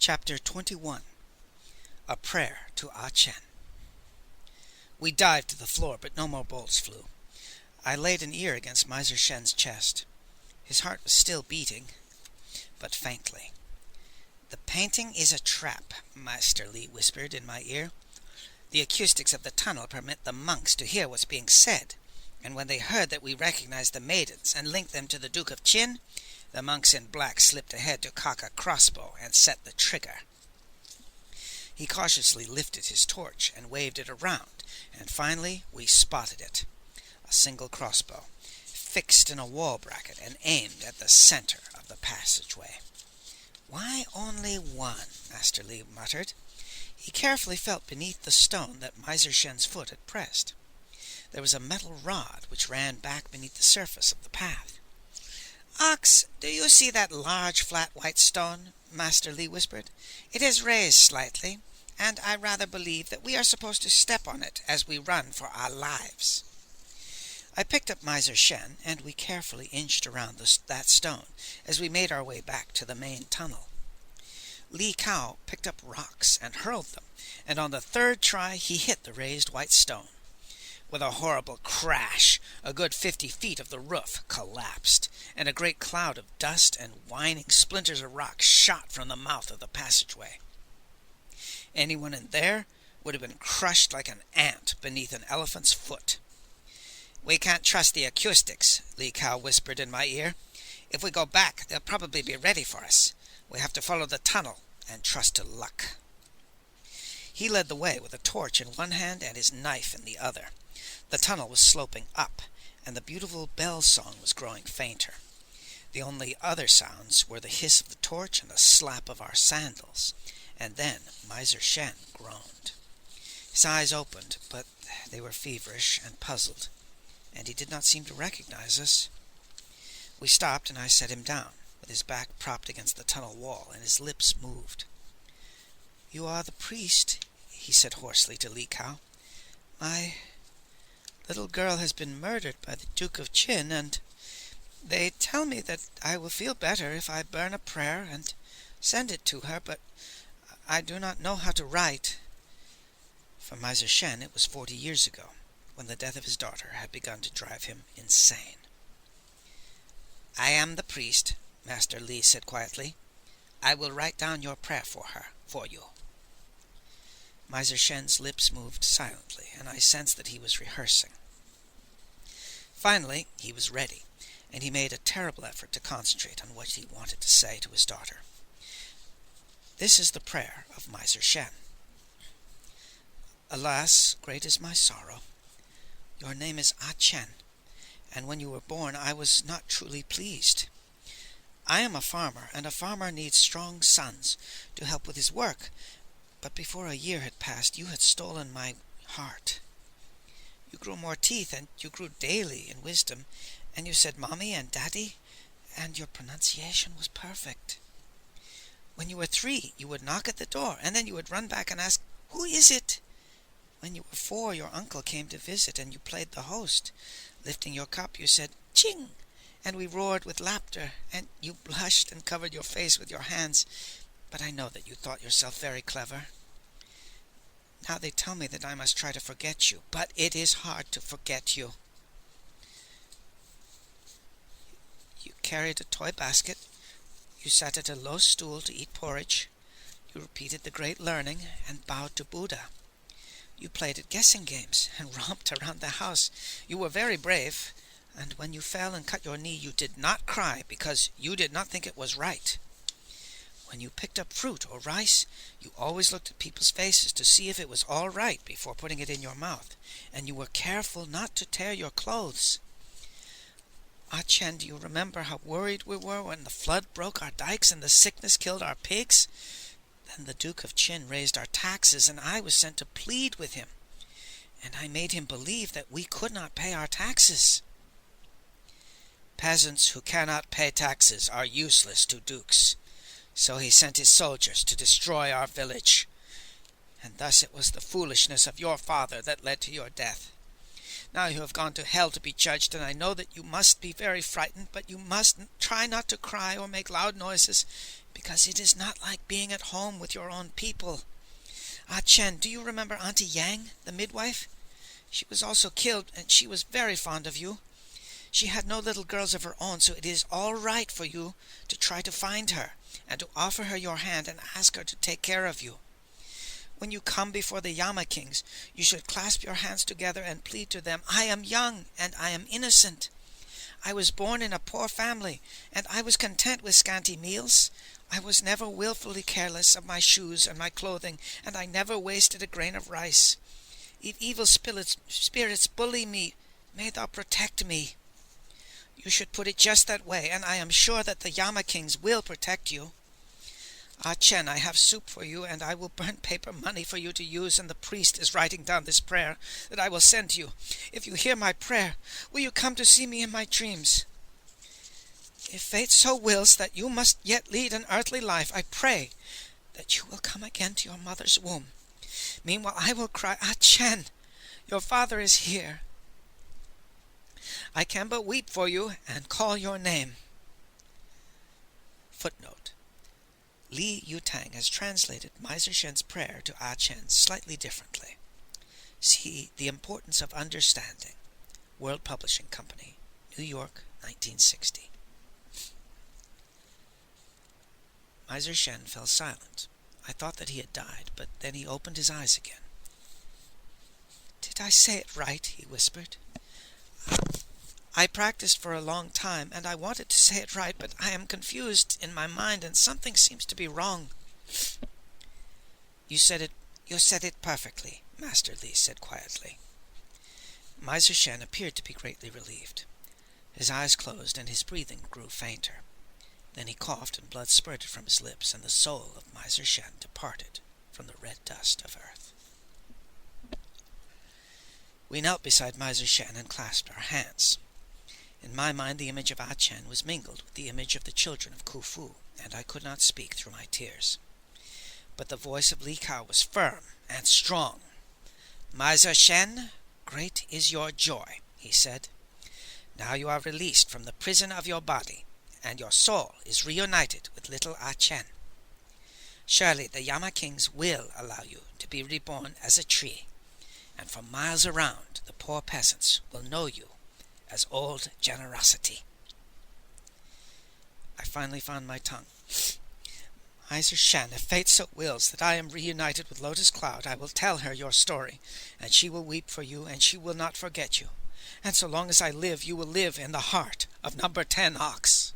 Chapter 21. A Prayer to Ah Chen. We dived to the floor, but no more bolts flew. I laid an ear against Miser Shen's chest. His heart was still beating, but faintly. "The painting is a trap," Master Li whispered in my ear. "The acoustics of the tunnel permit the monks to hear what's being said, and when they heard that we recognized the maidens and linked them to the Duke of Qin, the monks in black slipped ahead to cock a crossbow and set the trigger." He cautiously lifted his torch and waved it around, and finally we spotted it. A single crossbow, fixed in a wall bracket and aimed at the center of the passageway. "Why only one?" Master Li muttered. He carefully felt beneath the stone that Miser Shen's foot had pressed. There was a metal rod which ran back beneath the surface of the path. "Ox, do you see that large flat white stone?" Master Li whispered. "It is raised slightly, and I rather believe that we are supposed to step on it as we run for our lives." I picked up Miser Shen, and we carefully inched around that stone as we made our way back to the main tunnel. Li Kao picked up rocks and hurled them, and on the third try he hit the raised white stone. With a horrible crash, a good 50 feet of the roof collapsed, and a great cloud of dust and whining splinters of rock shot from the mouth of the passageway. Anyone in there would have been crushed like an ant beneath an elephant's foot. "We can't trust the acoustics," Li Kao whispered in my ear. "If we go back, they'll probably be ready for us. We have to follow the tunnel and trust to luck." He led the way with a torch in one hand and his knife in the other. The tunnel was sloping up, and the beautiful bell song was growing fainter. The only other sounds were the hiss of the torch and the slap of our sandals, and then Miser Shen groaned. His eyes opened, but they were feverish and puzzled, and he did not seem to recognize us. We stopped, and I set him down, with his back propped against the tunnel wall, and his lips moved. "You are the priest," he said hoarsely to Li Kao. "My little girl has been murdered by the Duke of Qin, and they tell me that I will feel better if I burn a prayer and send it to her, but I do not know how to write." For Miser Shen it was 40 years ago, when the death of his daughter had begun to drive him insane. "I am the priest," Master Li said quietly. "I will write down your prayer for you." Miser Shen's lips moved silently, and I sensed that he was rehearsing. Finally, he was ready, and he made a terrible effort to concentrate on what he wanted to say to his daughter. This is the prayer of Miser Shen. "Alas, great is my sorrow. Your name is Ah Chen, and when you were born I was not truly pleased. I am a farmer, and a farmer needs strong sons to help with his work, but before a year had passed you had stolen my heart. You grew more teeth, and you grew daily in wisdom, and you said Mommy and Daddy, and your pronunciation was perfect. When you were 3, you would knock at the door, and then you would run back and ask, 'Who is it?' When you were 4, your uncle came to visit, and you played the host. Lifting your cup, you said, 'Ching!' and we roared with laughter, and you blushed and covered your face with your hands, but I know that you thought yourself very clever. Now they tell me that I must try to forget you, but it is hard to forget you. You carried a toy basket. You sat at a low stool to eat porridge. You repeated the great learning and bowed to Buddha. You played at guessing games and romped around the house. You were very brave, and when you fell and cut your knee, you did not cry because you did not think it was right. When you picked up fruit or rice, you always looked at people's faces to see if it was all right before putting it in your mouth, and you were careful not to tear your clothes. Ah Chen, do you remember how worried we were when the flood broke our dikes and the sickness killed our pigs? Then the Duke of Qin raised our taxes, and I was sent to plead with him, and I made him believe that we could not pay our taxes. Peasants who cannot pay taxes are useless to dukes. So he sent his soldiers to destroy our village. And thus it was the foolishness of your father that led to your death. Now you have gone to hell to be judged, and I know that you must be very frightened, but you must try not to cry or make loud noises. Because it is not like being at home with your own people. Ah Chen, do you remember Auntie Yang, the midwife? She was also killed, and she was very fond of you. She had no little girls of her own, so it is all right for you to try to find her, and to offer her your hand and ask her to take care of you. When you come before the Yama kings, you should clasp your hands together and plead to them, I am young, and I am innocent. I was born in a poor family, and I was content with scanty meals. I was never willfully careless of my shoes and my clothing, and I never wasted a grain of rice. If evil spirits bully me, may thou protect me. You should put it just that way, and I am sure that the Yama kings will protect you. Ah Chen, I have soup for you, and I will burn paper money for you to use, and the priest is writing down this prayer that I will send you. If you hear my prayer, will you come to see me in my dreams? If fate so wills that you must yet lead an earthly life, I pray that you will come again to your mother's womb. Meanwhile I will cry, Ah Chen, your father is here. I can but weep for you and call your name. Footnote. Li Yutang has translated Miser Shen's prayer to Ah Chen slightly differently. See The Importance of Understanding, World Publishing Company, New York, 1960. Miser Shen fell silent. I thought that he had died, but then he opened his eyes again. Did I say it right? He whispered. I practiced for a long time, and I wanted to say it right, but I am confused in my mind, and something seems to be wrong. You said it perfectly, Master Li said quietly. Miser Shen appeared to be greatly relieved. His eyes closed, and his breathing grew fainter. Then he coughed, and blood spurted from his lips, and the soul of Miser Shen departed from the red dust of earth. We knelt beside Miser Shen and clasped our hands. In my mind the image of Ah Chen was mingled with the image of the children of Khufu, and I could not speak through my tears. But the voice of Li Kao was firm and strong. Miser Shen, great is your joy, he said. Now you are released from the prison of your body, and your soul is reunited with little Ah Chen. Surely the Yama kings will allow you to be reborn as a tree, and for miles around the poor peasants will know you as old generosity. I finally found my tongue. Miser Shen, if fate so wills that I am reunited with Lotus Cloud, I will tell her your story, and she will weep for you, and she will not forget you. And so long as I live, you will live in the heart of number 10 Ox.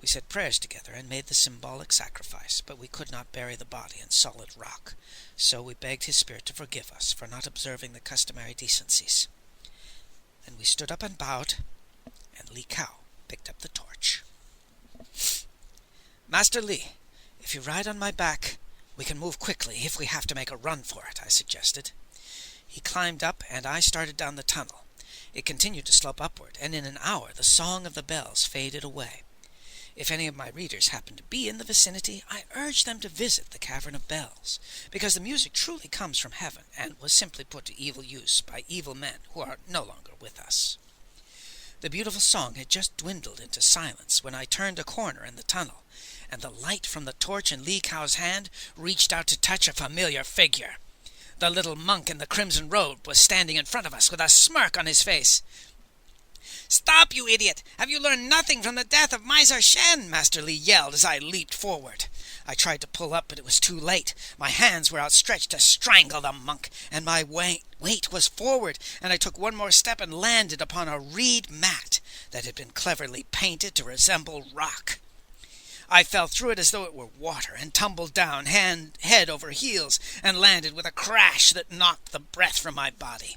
We said prayers together and made the symbolic sacrifice, but we could not bury the body in solid rock, so we begged his spirit to forgive us for not observing the customary decencies. Then we stood up and bowed, and Li Kao picked up the torch. Master Li, if you ride on my back, we can move quickly if we have to make a run for it, I suggested. He climbed up, and I started down the tunnel. It continued to slope upward, and in an hour the song of the bells faded away. If any of my readers happen to be in the vicinity, I urge them to visit the Cavern of Bells, because the music truly comes from heaven, and was simply put to evil use by evil men who are no longer with us. The beautiful song had just dwindled into silence when I turned a corner in the tunnel, and the light from the torch in Li Kao's hand reached out to touch a familiar figure. The little monk in the crimson robe was standing in front of us with a smirk on his face. "Stop, you idiot! Have you learned nothing from the death of Miser Shen?" Master Li yelled as I leaped forward. I tried to pull up, but it was too late. My hands were outstretched to strangle the monk, and my weight was forward, and I took one more step and landed upon a reed mat that had been cleverly painted to resemble rock. I fell through it as though it were water, and tumbled down head over heels, and landed with a crash that knocked the breath from my body.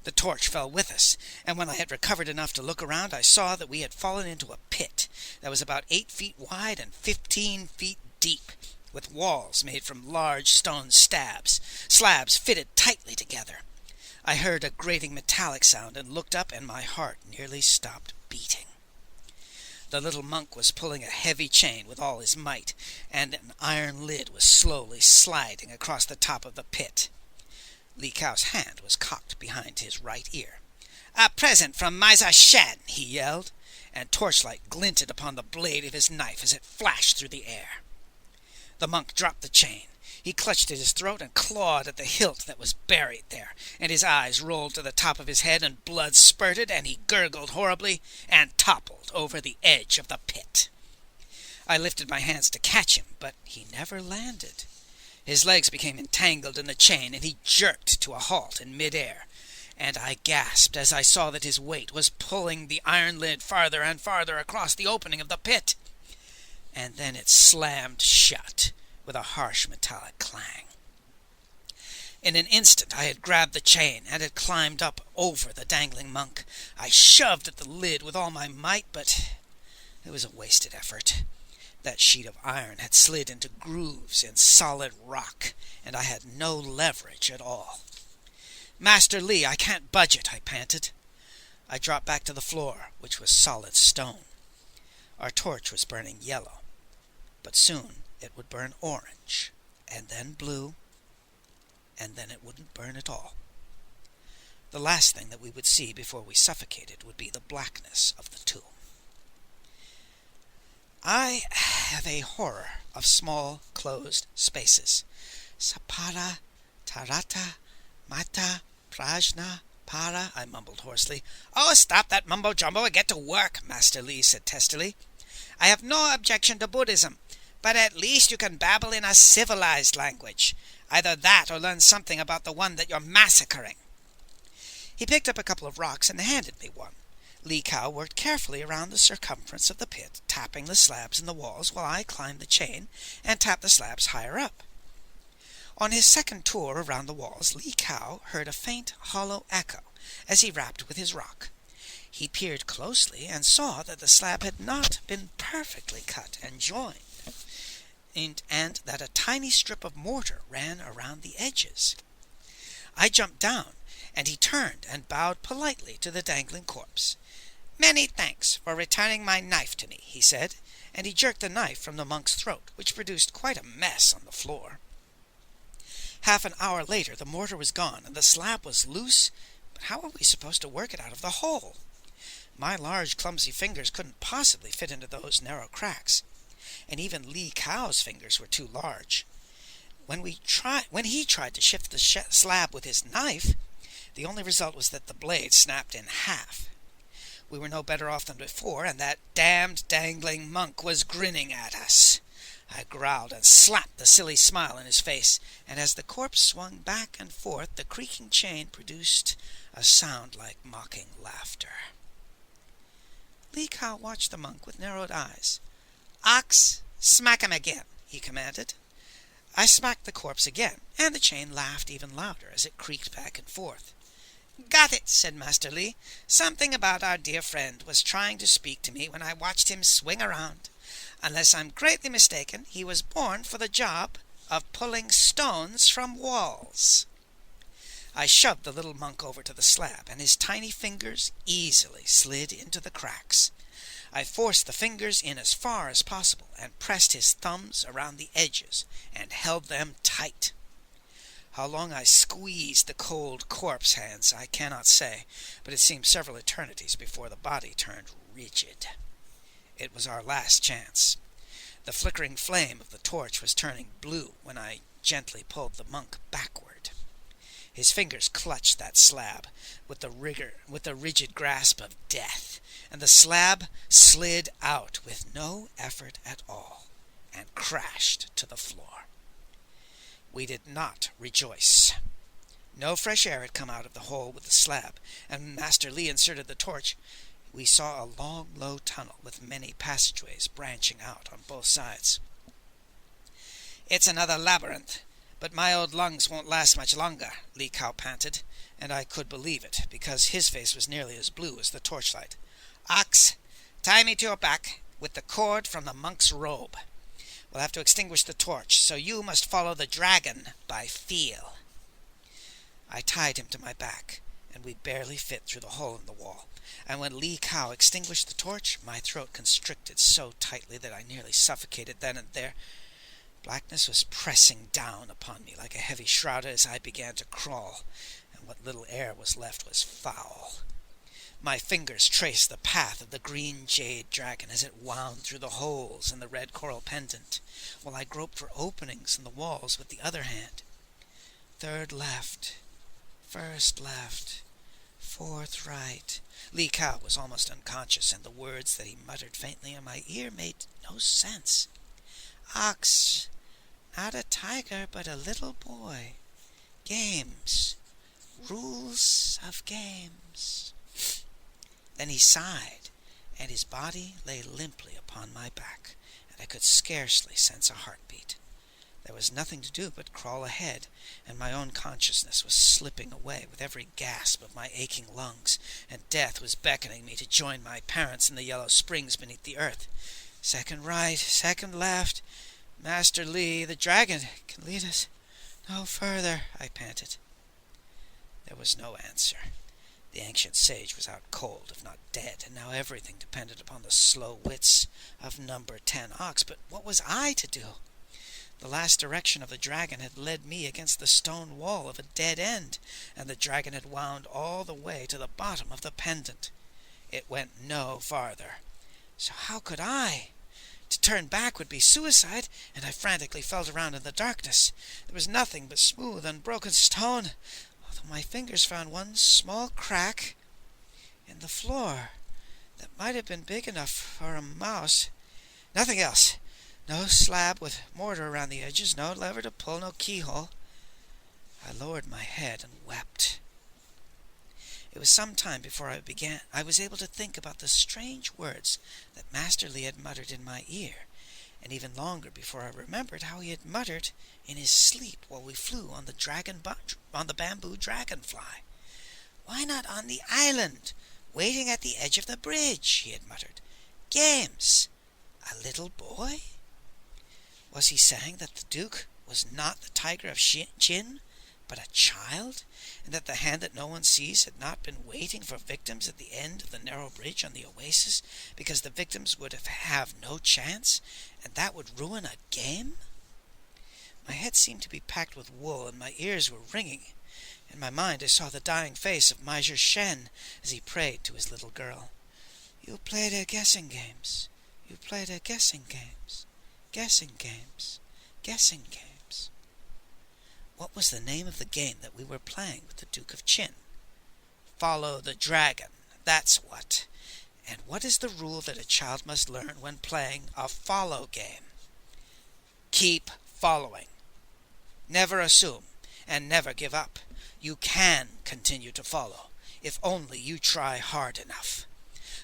The torch fell with us, and when I had recovered enough to look around, I saw that we had fallen into a pit that was about 8 feet wide and 15 feet deep, with walls made from large stone slabs fitted tightly together. I heard a grating metallic sound and looked up, and my heart nearly stopped beating. The little monk was pulling a heavy chain with all his might, and an iron lid was slowly sliding across the top of the pit. Li Kao's hand was cocked behind his right ear. "A present from Miser Shen," he yelled, and torchlight glinted upon the blade of his knife as it flashed through the air. The monk dropped the chain. He clutched at his throat and clawed at the hilt that was buried there, and his eyes rolled to the top of his head, and blood spurted, and he gurgled horribly and toppled over the edge of the pit. I lifted my hands to catch him, but he never landed. His legs became entangled in the chain, and he jerked to a halt in mid-air, and I gasped as I saw that his weight was pulling the iron lid farther and farther across the opening of the pit. And then it slammed shut with a harsh metallic clang. In an instant I had grabbed the chain and had climbed up over the dangling monk. I shoved at the lid with all my might, but it was a wasted effort. That sheet of iron had slid into grooves in solid rock, and I had no leverage at all. "Master Lee, I can't budge it," I panted. I dropped back to the floor, which was solid stone. Our torch was burning yellow, but soon it would burn orange, and then blue, and then it wouldn't burn at all. The last thing that we would see before we suffocated would be the blackness of the tomb. I have a horror of small, closed spaces. Sapara, tarata, mata, prajna, para, I mumbled hoarsely. "Oh, stop that mumbo-jumbo and get to work," Master Lee said testily. "I have no objection to Buddhism, but at least you can babble in a civilized language. Either that or learn something about the one that you're massacring." He picked up a couple of rocks and handed me one. Lee Cow worked carefully around the circumference of the pit, tapping the slabs in the walls while I climbed the chain and tapped the slabs higher up. On his second tour around the walls, Lee Cow heard a faint, hollow echo as he rapped with his rock. He peered closely and saw that the slab had not been perfectly cut and joined, and that a tiny strip of mortar ran around the edges. I jumped down, and he turned and bowed politely to the dangling corpse. "Many thanks for returning my knife to me," he said, and he jerked the knife from the monk's throat, which produced quite a mess on the floor. Half an hour later the mortar was gone, and the slab was loose, but how were we supposed to work it out of the hole? My large, clumsy fingers couldn't possibly fit into those narrow cracks, and even Lee Cow's fingers were too large. When he tried to shift the slab with his knife, the only result was that the blade snapped in half. We were no better off than before, and that damned dangling monk was grinning at us. I growled and slapped the silly smile in his face, and as the corpse swung back and forth, the creaking chain produced a sound like mocking laughter. Lee Cow watched the monk with narrowed eyes. "Ox, smack him again," he commanded. I smacked the corpse again, and the chain laughed even louder as it creaked back and forth. "Got it," said Master Lee. "Something about our dear friend was trying to speak to me when I watched him swing around. Unless I'm greatly mistaken, he was born for the job of pulling stones from walls." I shoved the little monk over to the slab, and his tiny fingers easily slid into the cracks. I forced the fingers in as far as possible and pressed his thumbs around the edges and held them tight. How long I squeezed the cold corpse hands I cannot say, but it seemed several eternities before the body turned rigid. It was our last chance. The flickering flame of the torch was turning blue when I gently pulled the monk backward. His fingers clutched that slab with the rigid grasp of death, and the slab slid out with no effort at all and crashed to the floor. We did not rejoice. No fresh air had come out of the hole with the slab, and when Master Lee inserted the torch, we saw a long, low tunnel with many passageways branching out on both sides. "It's another labyrinth, but my old lungs won't last much longer," Lee Cow panted, and I could believe it, because his face was nearly as blue as the torchlight. "Ox, tie me to your back with the cord from the monk's robe. We'll have to extinguish the torch, so you must follow the dragon by feel." I tied him to my back, and we barely fit through the hole in the wall, and when Lee Cow extinguished the torch, my throat constricted so tightly that I nearly suffocated then and there. Blackness was pressing down upon me like a heavy shroud as I began to crawl, and what little air was left was foul. My fingers traced the path of the green jade dragon as it wound through the holes in the red coral pendant, while I groped for openings in the walls with the other hand. Third left, first left, fourth right. Lee Cow was almost unconscious, and the words that he muttered faintly in my ear made no sense. Ox, not a tiger, but a little boy. Games, rules of games. Then he sighed, and his body lay limply upon my back, and I could scarcely sense a heartbeat. There was nothing to do but crawl ahead, and my own consciousness was slipping away with every gasp of my aching lungs, and death was beckoning me to join my parents in the yellow springs beneath the earth. Second right, second left. Master Lee, the dragon can lead us no further, I panted. There was no answer. The ancient sage was out cold, if not dead, and now everything depended upon the slow wits of number 10 Ox. But what was I to do? The last direction of the dragon had led me against the stone wall of a dead end, and the dragon had wound all the way to the bottom of the pendant. It went no farther. So how could I? To turn back would be suicide, and I frantically felt around in the darkness. There was nothing but smooth, unbroken stone, although my fingers found one small crack in the floor that might have been big enough for a mouse. Nothing else. No slab with mortar around the edges, no lever to pull, no keyhole. I lowered my head and wept. It was some time before I was able to think about the strange words that Master Lee had muttered in my ear, and even longer before I remembered how he had muttered in his sleep while we flew on the bamboo dragonfly. Why not on the island, waiting at the edge of the bridge, he had muttered. Games. A little boy? Was he saying that the Duke was not the tiger of Chin, but a child, and that the hand that no one sees had not been waiting for victims at the end of the narrow bridge on the oasis, because the victims would have no chance, and that would ruin a game? My head seemed to be packed with wool, and my ears were ringing. In my mind I saw the dying face of Miser Shen as he prayed to his little girl. You played at guessing games. You played at guessing games. Guessing games. Guessing games. What was the name of the game that we were playing with the Duke of Chin? Follow the dragon, that's what. And what is the rule that a child must learn when playing a follow game? Keep following. Never assume, and never give up. You can continue to follow, if only you try hard enough.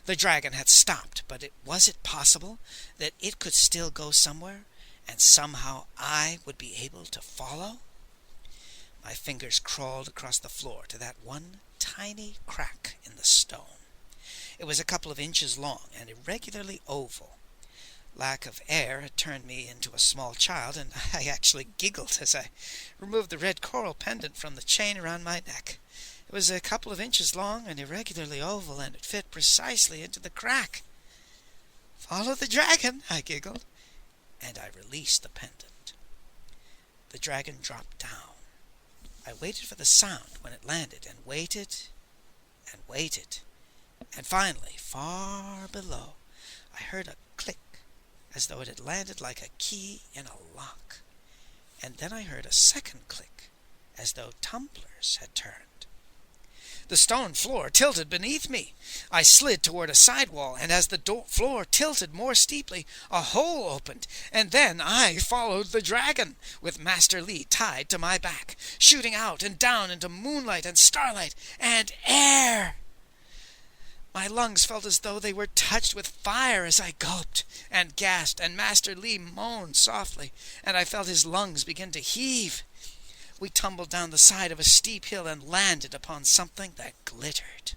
The dragon had stopped, but was it possible that it could still go somewhere, and somehow I would be able to follow? My fingers crawled across the floor to that one tiny crack in the stone. It was a couple of inches long and irregularly oval. Lack of air had turned me into a small child, and I actually giggled as I removed the red coral pendant from the chain around my neck. It was a couple of inches long and irregularly oval, and it fit precisely into the crack. Follow the dragon, I giggled, and I released the pendant. The dragon dropped down. I waited for the sound when it landed, and waited, and waited, and finally, far below, I heard a click, as though it had landed like a key in a lock. And then I heard a second click, as though tumblers had turned. The stone floor tilted beneath me. I slid toward a side wall, and as the floor tilted more steeply, a hole opened, and then I followed the dragon, with Master Lee tied to my back, shooting out and down into moonlight and starlight and air. My lungs felt as though they were touched with fire as I gulped and gasped, and Master Lee moaned softly, and I felt his lungs begin to heave. We tumbled down the side of a steep hill and landed upon something that glittered.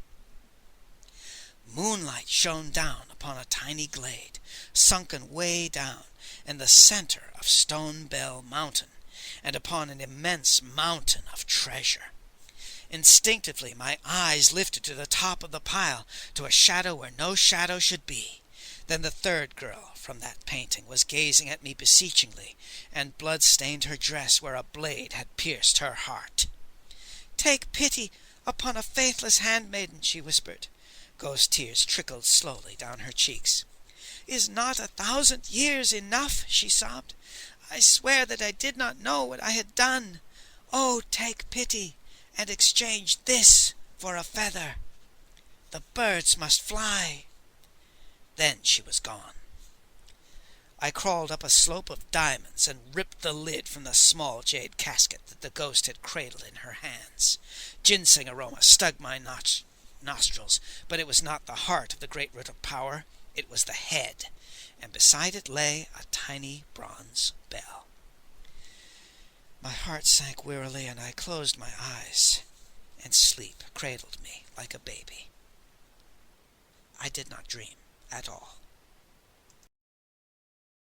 Moonlight shone down upon a tiny glade, sunken way down in the center of Stone Bell Mountain, and upon an immense mountain of treasure. Instinctively my eyes lifted to the top of the pile, to a shadow where no shadow should be. Then the third girl from that painting was gazing at me beseechingly, and blood stained her dress where a blade had pierced her heart. "Take pity upon a faithless handmaiden," she whispered. Ghost tears trickled slowly down her cheeks. "Is not 1,000 years enough?" she sobbed. "I swear that I did not know what I had done. Oh, take pity, and exchange this for a feather. The birds must fly." Then she was gone. I crawled up a slope of diamonds and ripped the lid from the small jade casket that the ghost had cradled in her hands. Ginseng aroma stung my nostrils, but it was not the heart of the great root of power. It was the head, and beside it lay a tiny bronze bell. My heart sank wearily, and I closed my eyes, and sleep cradled me like a baby. I did not dream at all.